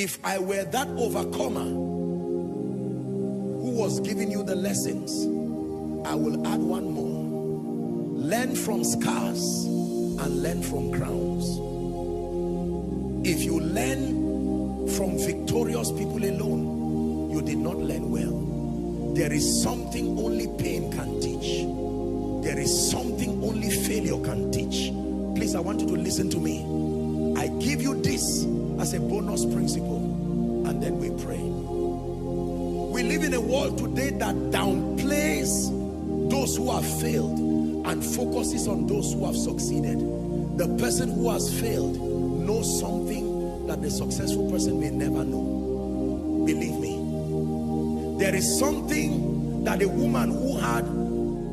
If I were that overcomer who was giving you the lessons, I will add one more. Learn from scars and learn from crowns. If you learn from victorious people alone, you did not learn well. There is something only pain can teach. There is something only failure can teach. Please, I want you to listen to me. I give you this as a bonus principle, and then we pray. We live in a world today that downplays those who have failed and focuses on those who have succeeded. The person who has failed knows something that the successful person may never know. Believe me. There is something that a woman who had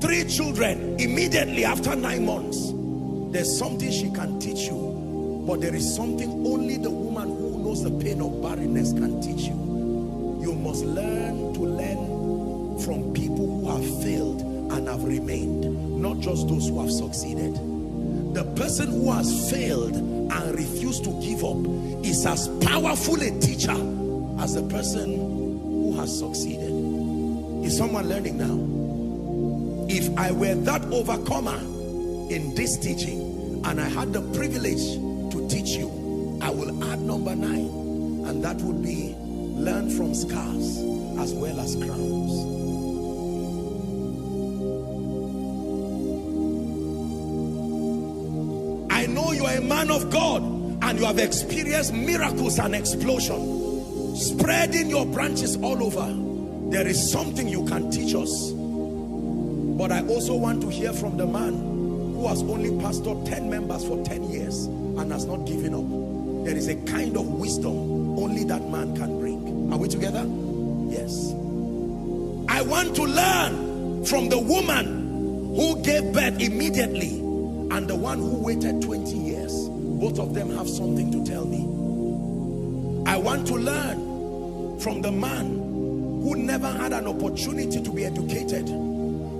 3 children immediately after 9 months, there's something she can teach you. But there is something only the woman who knows the pain of barrenness can teach you. You must learn to learn from people who have failed and have remained, not just those who have succeeded. The person who has failed and refused to give up is as powerful a teacher as the person who has succeeded. Is someone learning now? If I were that overcomer in this teaching and I had the privilege to teach you, I will add number 9, and that would be learn from scars as well as crowns. I know you are a man of God and you have experienced miracles and explosion, spreading your branches all over. There is something you can teach us. But I also want to hear from the man who has only pastored 10 members for 10 years and has not given up. There is a kind of wisdom only that man can bring. Are we together? Yes. I want to learn from the woman who gave birth immediately and the one who waited 20 years. Both of them have something to tell me. I want to learn from the man who never had an opportunity to be educated,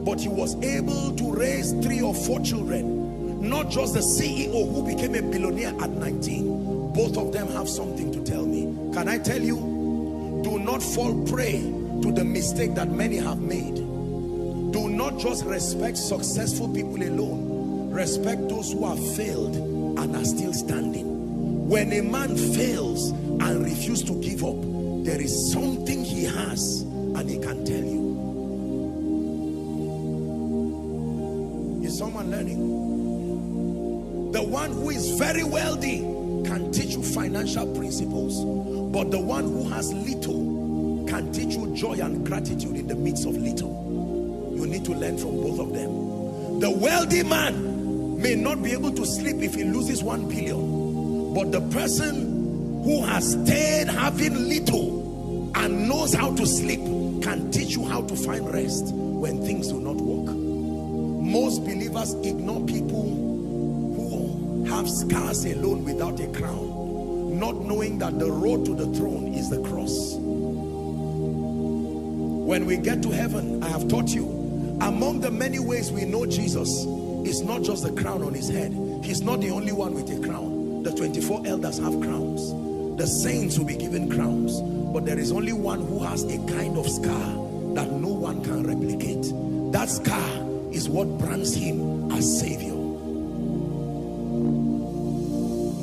but he was able to raise 3 or 4 children. Not just the CEO who became a billionaire at 19. Both of them have something to tell me. Can I tell you? Do not fall prey to the mistake that many have made. Do not just respect successful people alone. Respect those who have failed and are still standing. When a man fails and refuses to give up, there is something he has and he can tell you. Is someone learning? The one who is very wealthy can teach you financial principles, but the one who has little can teach you joy and gratitude in the midst of little. You need to learn from both of them. The wealthy man may not be able to sleep if he loses 1 billion, but the person who has stayed having little and knows how to sleep can teach you how to find rest when things do not work. Most believers ignore people who have scars alone without a crown, not knowing that the road to the throne is the cross. When we get to heaven, I have taught you, among the many ways we know Jesus is not just the crown on his head. He's not the only one with a crown. The 24 elders have crowns. The saints will be given crowns. But there is only one who has a kind of scar that no one can replicate. That scar is what brands him as Savior.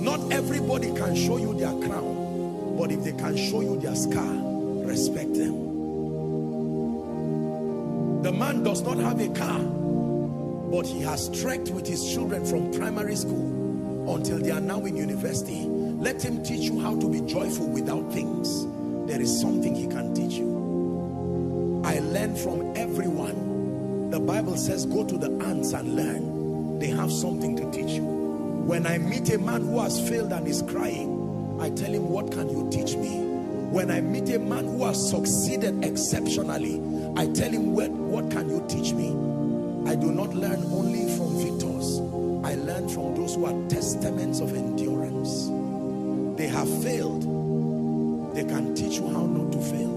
Not everybody can show you their crown, but if they can show you their scar, respect them. The man does not have a car, but he has trekked with his children from primary school until they are now in university. Let him teach you how to be joyful without things. There is something he can teach you. I learn from everyone. The Bible says go to the ants and learn. They have something to teach you. When I meet a man who has failed and is crying, I tell him, what can you teach me? When I meet a man who has succeeded exceptionally, I tell him, what can you teach me? I do not learn only from victors. I learn from those who are testaments of endurance. They have failed. They can teach you how not to fail.